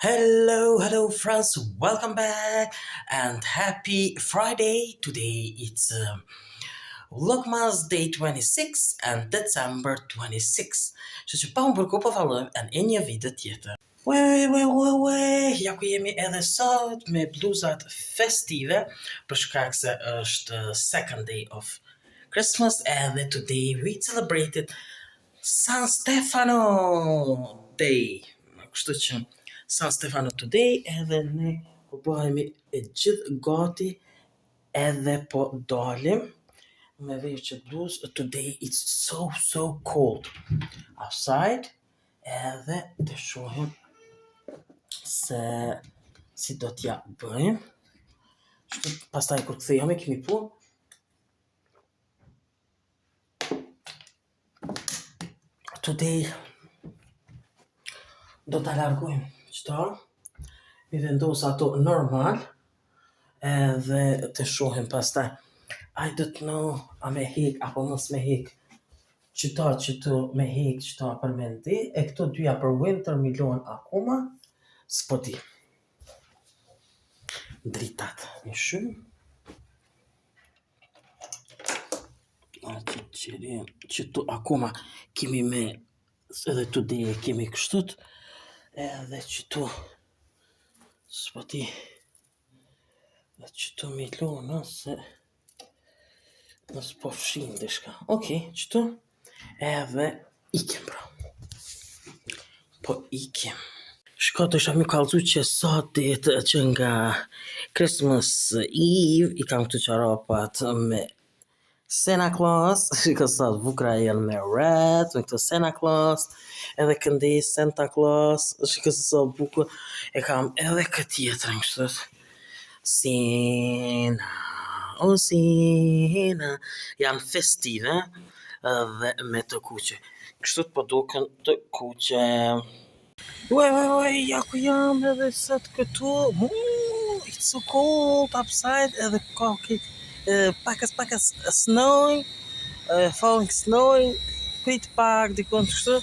Hello friends, welcome back and happy Friday. Today it's Vlogmas day 26 and December 26. Që që pa më përko po falojmë në një video tjetër. Ja ku jemi edhe sot me bluzat festive për shkak se është second day of Christmas edhe today we celebrated San Stefano Day. Kështu që San Stefano today edhe ne po bëhemi e gjithë gati edhe po dalim me veç që bluz. Today it's so cold outside edhe të shohim se si do t'ja bëjmë. Pastaj kur kthehemi kemi punë. Today do t'a largojmë qëta, mi vendos ato normal, edhe të shohim pastaj. I don't know a me hek apo mos me hek qëta me hek qëta për mendi, e këto dyja për winter milion akoma, s'po di. Dritat një shumë. Ati qërim, qëtu akoma kemi me, edhe today kemi kështut, edhe qëtu, s'po di, dhe qëtu milion, se nësë po fshin dhe shka. Okej, qëtu, edhe ikim pra. Po ikim. Shko të isha mi kalzu që sot ditë që nga Christmas Eve i kam të qarapat me Santa Claus. Shko sot vukra janë me red, me këto Santa Claus, edhe këndej Santa Claus. Shko sot bukur e kam edhe këtjetër në kështët. Sina, janë festive dhe me të kuqe. Kështët po duken të kuqe. Ja ku jam edhe sot këtu. It's so cold outside edhe ka pakas snowing, falling snowing, prit pak dikon kështu.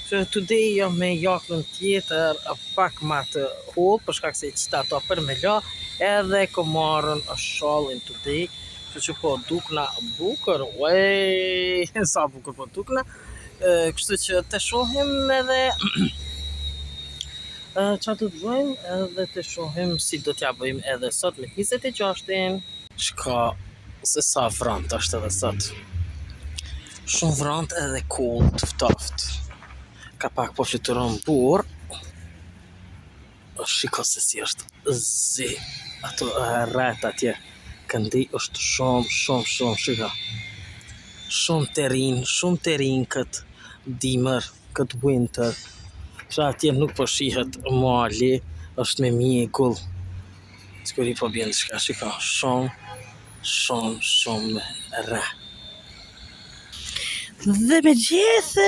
Që today jam me jakën tjetër pak ma të hollë për shkak se i qita ato për me la, edhe ko marrën shallin today, që po dukna bukur, sa bukur po dukna, kështu që të shohim edhe qa të bëjmë, edhe të shohim si do t'ja bëjmë edhe sot me 26-in. Shka se sa vrant është edhe sot. Shumë vrant edhe cold, ftoft. Ka pak po fluturon burë. Shiko se si është zi. Ato rret atje. Këndi është shumë, shiko. Shumë të rin këtë dimër, këtë winter. Pra atje nuk po shihet mali, është me mjegull. Skuri po bjen shka, shiko, shumë rre. Dhe me gjithë,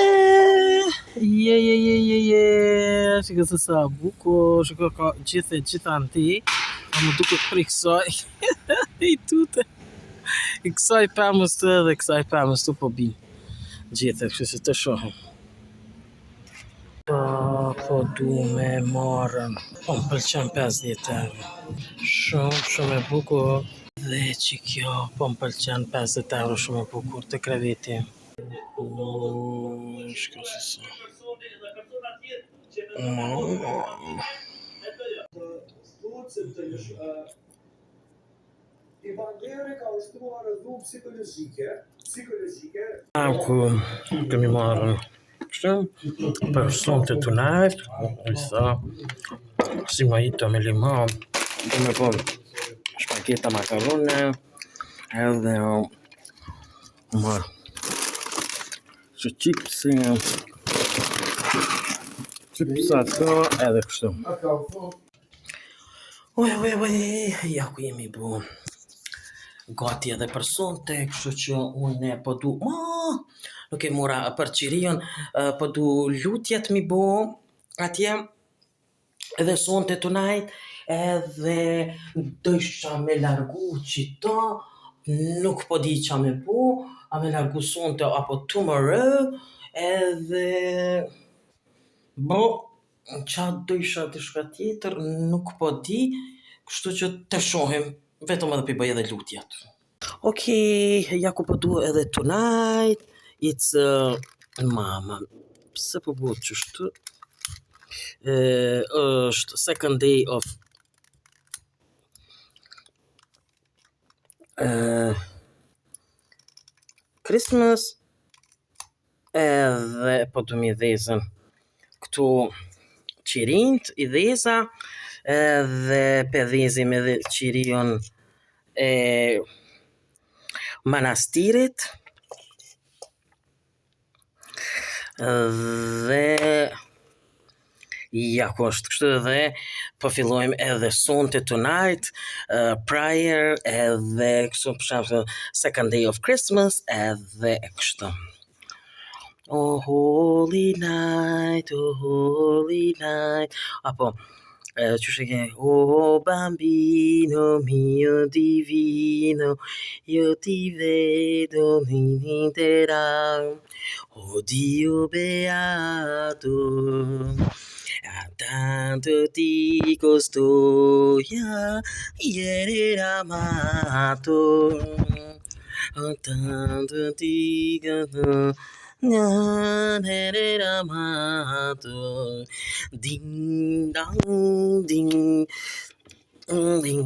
shiko se sa bukur, shiko ka gjitha në ti, a më duke për i kësaj, i tute, i kësaj pëmës të dhe kësaj pëmës të po bin, gjithë, kështë se të shohim. Po du me marrën, po më pëlqen 50 euro, shumë e bukur, dhe që kjo po më pëlqen 50 euro shumë e bukur të kreveti. Shko se sa. Ku kemi marrën për sonte tonight, si mojito me limon, do me bon shpageta makarone, edhe marrë që qipsat ka edhe kështu. Ja ku jemi bu gati edhe për sonte, kështu që unë po du, nuk e mora për qirion, po du lutjet mi bo atje, edhe sonte tonight, edhe dësha me largu qita, nuk po di qa me bo, a me largu sonte apo tomorrow, edhe bo qa do isha diçka tjetër, nuk po di, kështu që të shohim, vetëm edhe pi bëj edhe lutjet. Okay, ja ku po dua edhe tonight, it's mama, pse po bëhet kështu? Është second day of Christmas, edhe po të mi dhezën këtu qirinjt i dheza, edhe pedhezim edhe qirion e manastirit, dhe ja ku është kështu dhe po fillojmë edhe sonte tonight, prayer, edhe kështu për shembull second day of Christmas, edhe kështu. Oh holy night, apo qysh e ke? Oh bambino mio divino, io ti vedo nell'intera, oh Dio beato, tanto ti costoia ieri amato, tanto ti era amato, ding dong ding ding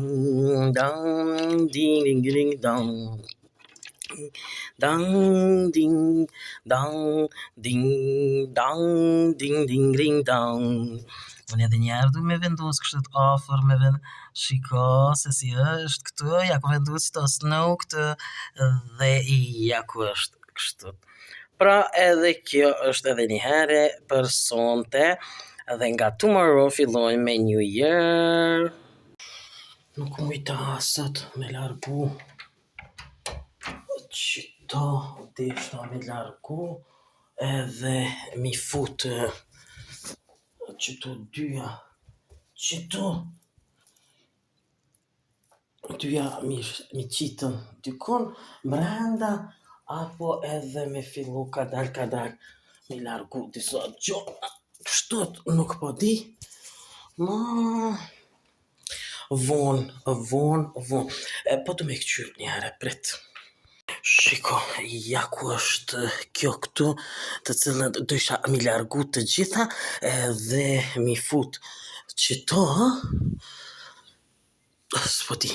dong ding ding dong. Dang ding dang ding dang ding ding ding dang. Unë edhe njerë du me vendos kështë të ofër, me shiko se si është këtu, ja ku vendos që të snow këtë, dhe ja ku është kështu. Pra edhe kjo është edhe një herë për sonte, dhe nga tomorrow fillojmë me New Year. Nuk mujta asët me largu qëto deshta me largu, edhe mi fut qëto dyja mi qitën dykon mrenda, apo edhe me fillu kadal me largu disa gjona, kështot nuk po di, ma von, po të me këqyr një herë prit. Shiko, ja ku është kjo këtu, të cilën do isha mi largu të gjitha, dhe mi fut qëto, s'po di,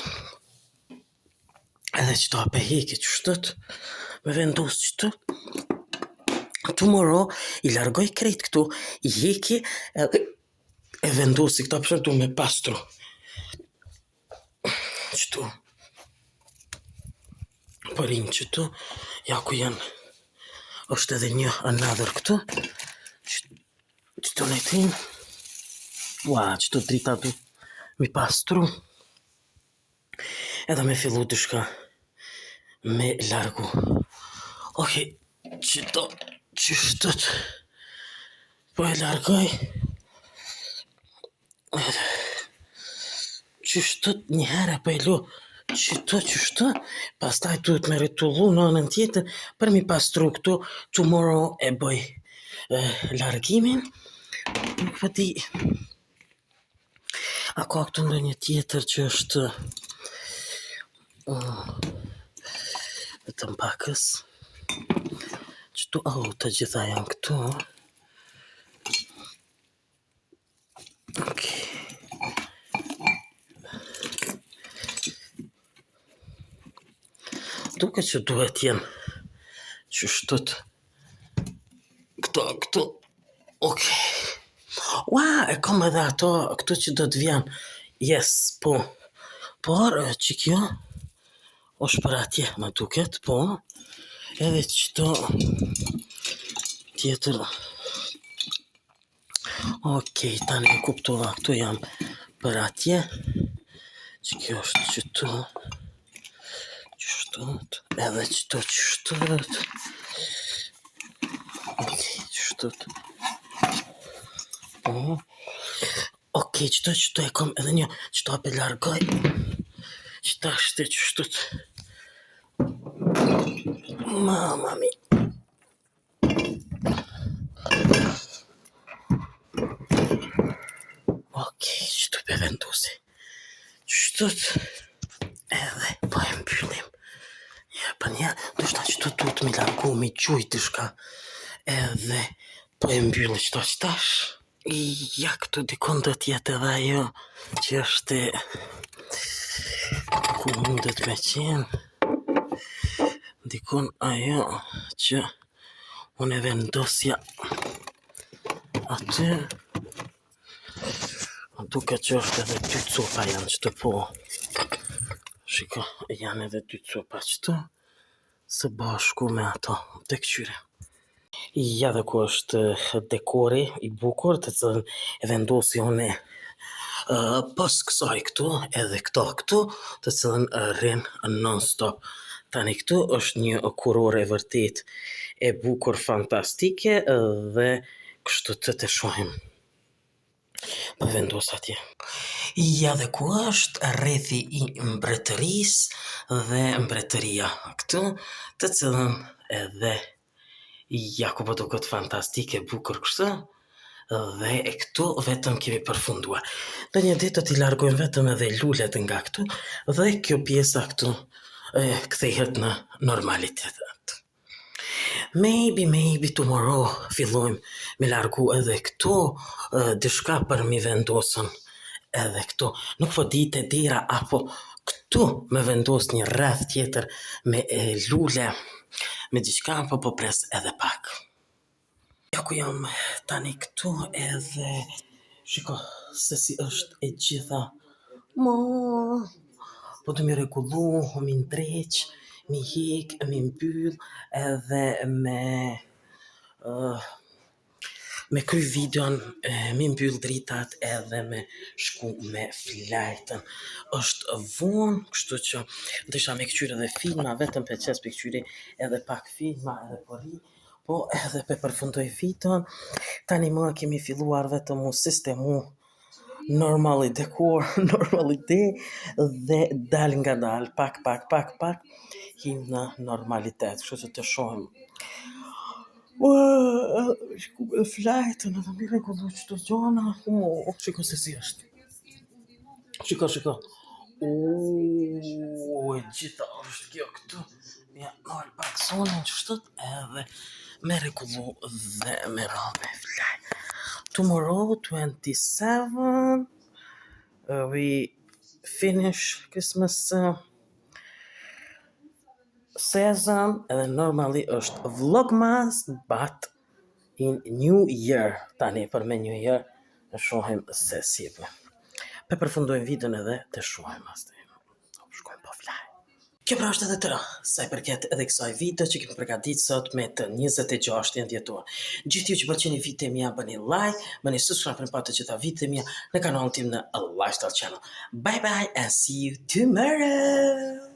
edhe qëto ape heke qështët, me vendos qëto, tomorrow i largoj krejt këtu, i heke, e vendosi këta përshëtu me pastru, qëtu, përin qëtu, ja ku janë, është edhe një another këtu, qëtu në tim, qëtu drita du mi pastru, edhe me fillu dyshka me largu. Ok, qëto qështët, po e largoj, qështët një herë po e lu, qështu, pastaj duhet me rritullu në anën tjetër, për mi pastru këtu, tomorrow e bëj largimin, nuk po di, a ka këtu ndonjë tjetër që është vetëm pakës, qëtu, të gjitha janë këtu, ok. Duke që duhet jenë qështët këto, ok. E kom edhe ato këto që do të vjen, yes, po, por që kjo është për atje, ma duket, po, edhe qëto tjetër, ok, tani e kuptova, këto jam për atje, që kjo është qëto, edhe qëto qështët, ok, qështët, ok, qëto e kom edhe një, qëto ape largoj, qëta është qështët, mama mi, Okej, qëtu pe vendosi. Qëtët edhe po e mbyllim. Ja, për një, dushta qëtu duhet me largu, me gjuj të shka. Edhe po e mbyllim qëtash. Ja, këtu dikon do t'jetë edhe ajo që është ku mundet me qenë. Dikon ajo që unë e vendosja aty. Duke që është edhe 2 copa janë qëtë po. Shiko, janë edhe 2 copa qëtë. Së bashku me ato të këqyre. Ja dhe ku është dekori i bukur të cilën e vendosi unë pas kësaj këtu edhe këtu të cilën rrin non-stop. Tani këtu është një kurore vërtet e bukur fantastike dhe kështu të shohim. Po vendos atje. Ja dhe ku është rrethi i mbretërisë dhe mbretëria këtu, të cilën edhe ja ku po duket fantastike bukur kështu. Dhe e këtu vetëm kemi përfunduar. Në një ditë do t'i largojmë vetëm edhe lulet nga këtu dhe kjo pjesa këtu kthehet në normalitet. Maybe tomorrow fillojmë me largu edhe këtu diçka për mi vendosën edhe këtu. Nuk po ditë e dera apo këtu me vendos një rreth tjetër me lule, me diçka apo po pres edhe pak. Ja ku jam tani këtu edhe shiko se si është e gjitha. Po të mi regullu, mi ndreq, mi hik, mi mbyll edhe me kry videon, mi mbyll dritat edhe me shku me flajtën. Është vonë, kështu që desha me këqyre dhe filma, vetëm për qes për këqyre edhe pak filma edhe pori. Po edhe pe përfundoj videon, tani më kemi filluar vetëm mu sistemu normali dekor, normali dhe dal nga dal, pak, him në normalitet, kështu që të shohim. Shku me flajtën, edhe mi regullu qëto gjona, shiko se si është. Shiko. E gjitha është kjo këtu. Ja, nërë pak zonin qështët edhe me regullu dhe me rabe flaj. Tomorrow, 27, we finish Christmas season edhe normally është vlogmas, but in New Year. Tani për me New Year e shohim se si për. Pe përfundojmë videon edhe të shohim astë. Shkojmë po flaj. Kjo pra është edhe tëra, sa i përket edhe kësaj video që kemi përgatit sot me të 26 dhjetor. Gjithë ju që pëlqeni videot e mia bëni like, bëni subscribe për të gjitha videot e mia në kanalin tim në A Lifestyle Channel. Bye and see you tomorrow!